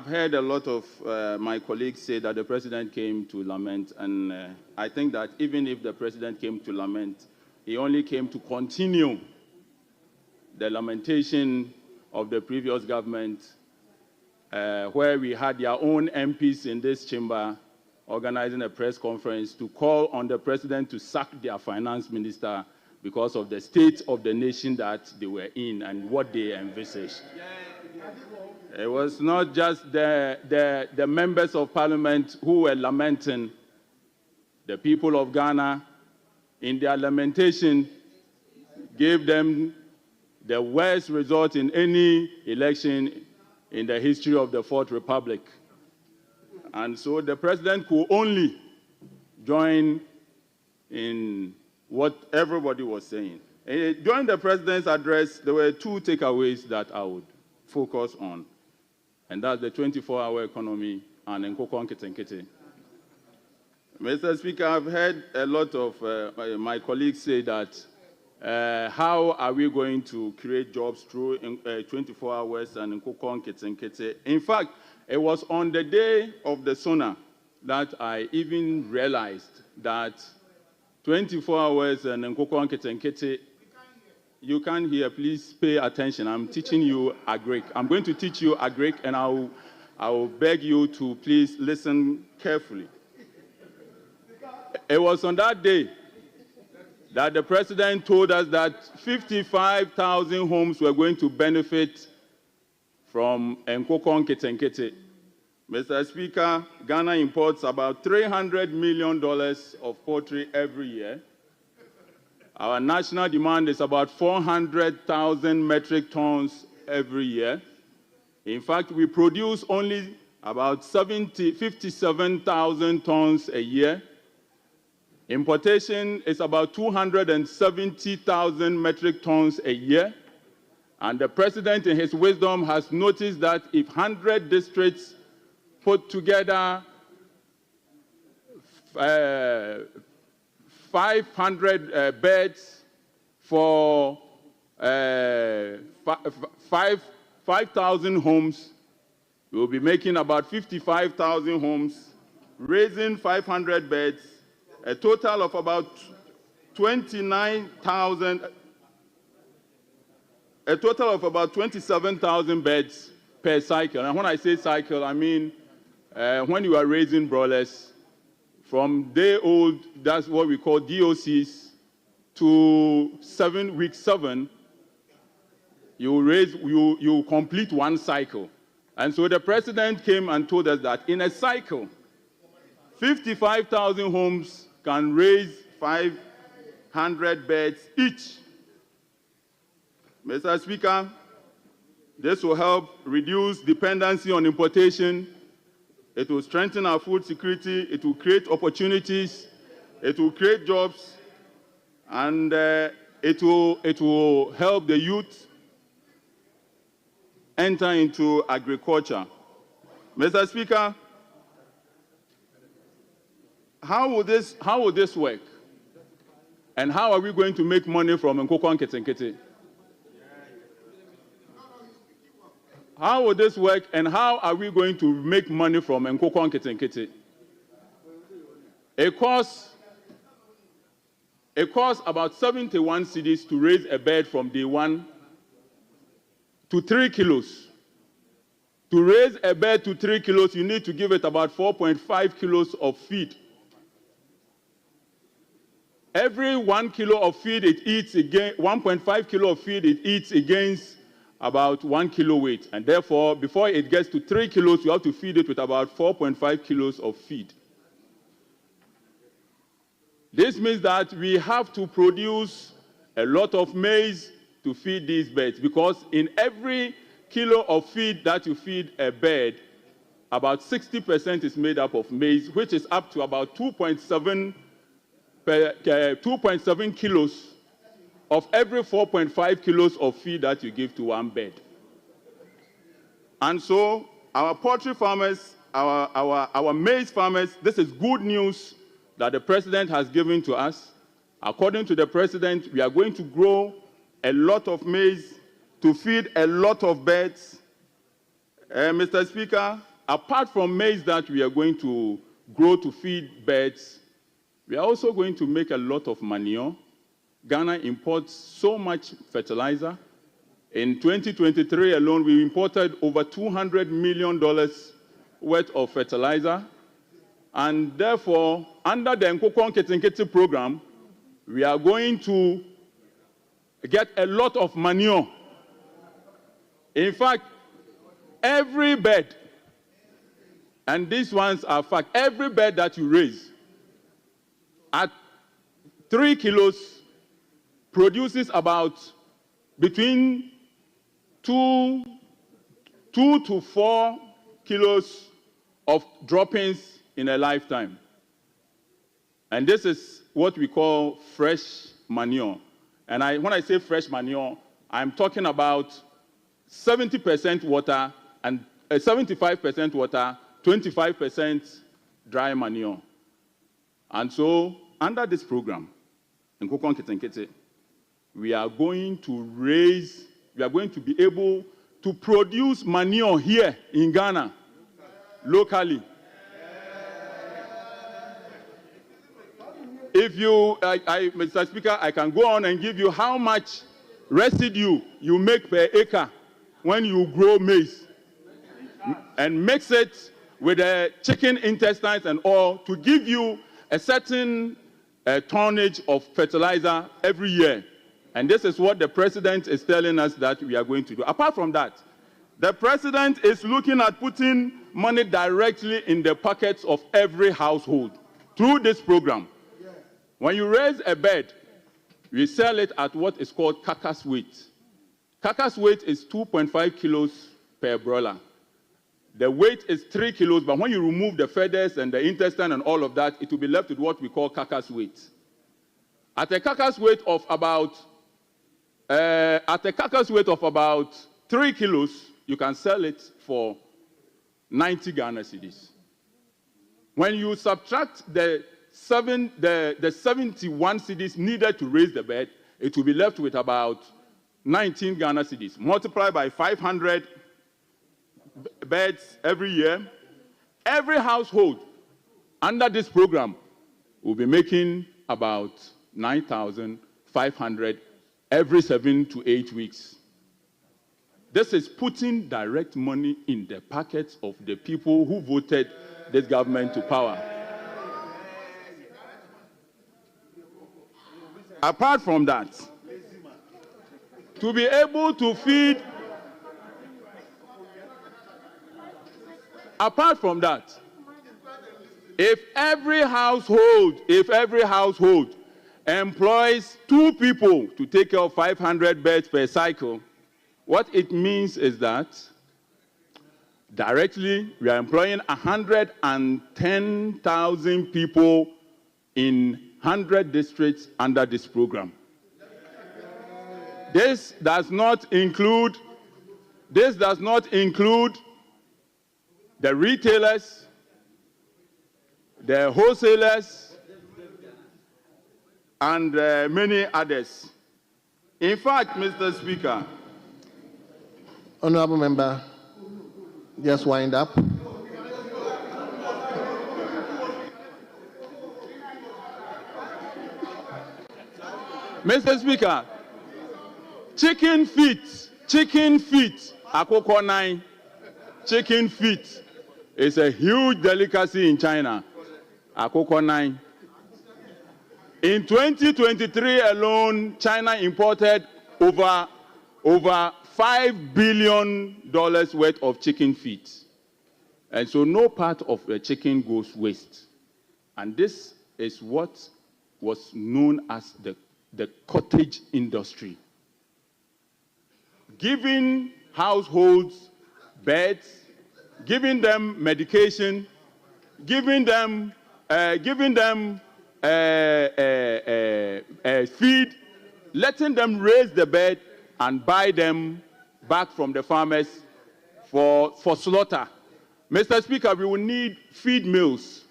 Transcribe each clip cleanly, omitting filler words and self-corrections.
I've heard a lot of my colleagues say that the president came to lament, and I think that even if the president came to lament, he only came to continue the lamentation of the previous government, where we had their own MPs in this chamber organizing a press conference to call on the president to sack their finance minister because of the state of the nation that they were in and what they envisaged. It was not just the members of parliament who were lamenting. The people of Ghana, in their lamentation, gave them the worst result in any election in the history of the Fourth Republic. And so the president could only join in what everybody was saying. During the president's address, there were two takeaways that I would focus on, and that's the 24-hour economy and Nkoko Nkete. Mr. Speaker, I've heard a lot of my colleagues say that how are we going to create jobs through 24 hours and Nkoko Nkete. In fact, it was on the day of the SONA that I even realized that 24 hours and Nkoko Nkete. You can't hear, please pay attention. I'm teaching you Agric. I'm going to teach you Agric, and I will beg you to please listen carefully. It was on that day that the president told us that 55,000 homes were going to benefit from Nkoko Nkete. Mr. Speaker, Ghana imports about $300 million of poultry every year. Our national demand is about 400,000 metric tons every year. In fact, we produce only about 57,000 tons a year. Importation is about 270,000 metric tons a year. And the president, in his wisdom, has noticed that if 100 districts put together 500 beds for 5,000 homes, we will be making about 55,000 homes, raising 500 beds, a total of about 27,000 beds per cycle. And when I say cycle, I mean when you are raising broilers, from day old, that's what we call DOCs, to week 7, you complete one cycle. And so the president came and told us that in a cycle, 55,000 homes can raise 500 beds each. Mr. Speaker, this will help reduce dependency on importation. It will strengthen our food security. It will create opportunities. It will create jobs. And it will help the youth enter into agriculture. Mr. Speaker, how will this work? And how are we going to make money from Nkoko Nkete? How will this work, and how are we going to make money from Nkoko Nkete? It costs about 71 cedis to raise a bird from day 1 to 3 kilos. To raise a bird to 3 kilos, you need to give it about 4.5 kilos of feed. Every 1 kilo of feed it eats again, 1.5 kilo of feed it eats against about 1 kilo weight. And therefore, before it gets to 3 kilos, you have to feed it with about 4.5 kilos of feed. This means that we have to produce a lot of maize to feed these birds, because in every kilo of feed that you feed a bird, about 60% is made up of maize, which is up to about 2.7 kilos of every 4.5 kilos of feed that you give to one bird. And so our poultry farmers, our maize farmers, this is good news that the president has given to us. According to the president, we are going to grow a lot of maize to feed a lot of birds. Mr. Speaker, apart from maize that we are going to grow to feed birds, we are also going to make a lot of manure. Ghana imports so much fertilizer. In 2023 alone, we imported over $200 million worth of fertilizer. And therefore, under the Nkoko Nketi program, we are going to get a lot of manure. In fact, every bird, and these ones are fact, every bird that you raise at 3 kilos produces about between 2 to 4 kilos of droppings in a lifetime. And this is what we call fresh manure. And when I say fresh manure, I'm talking about 70% water and 75% water, 25% dry manure. And so, under this program, in Nkoko Nketi, we are going to be able to produce manure here in Ghana, locally. If you, Mr. Speaker, I can go on and give you how much residue you make per acre when you grow maize and mix it with the chicken intestines and all to give you a certain tonnage of fertilizer every year. And this is what the president is telling us that we are going to do. Apart from that, the president is looking at putting money directly in the pockets of every household through this program. When you raise a bird, we sell it at what is called carcass weight. Carcass weight is 2.5 kilos per broiler. The weight is 3 kilos, but when you remove the feathers and the intestine and all of that, it will be left with what we call carcass weight. At a carcass weight of about 3 kilos, you can sell it for 90 Ghana cedis. When you subtract the 71 cedis needed to raise the bird, it will be left with about 19 Ghana cedis. Multiply by 500 birds every year. Every household under this program will be making about 9,500 every 7 to 8 weeks. This is putting direct money in the pockets of the people who voted this government to power. Apart from that, to be able to feed, apart from that, if every household employs 2 people to take care of 500 birds per cycle, what it means is that directly we are employing 110,000 people in 100 districts under this program. This does not include the retailers, the wholesalers, and many others. In fact, Mr. Speaker, Honorable Member, just wind up. Mr. Speaker, chicken feet, akoko nine, chicken feet is a huge delicacy in China. Akoko nine. In 2023 alone, China imported over $5 billion worth of chicken feet. And so no part of the chicken goes waste. And this is what was known as the cottage industry. Giving households beds, giving them medication, giving them feed, letting them raise the bird and buy them back from the farmers for slaughter. Mr. Speaker, we will need feed mills.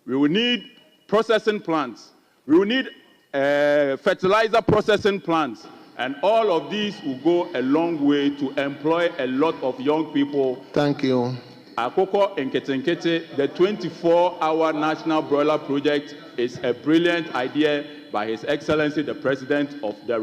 We will need processing plants. We will need fertilizer processing plants. And all of these will go a long way to employ a lot of young people. Thank you. Akoko Nketenkete, the 24-hour national broiler project is a brilliant idea by His Excellency, the President of the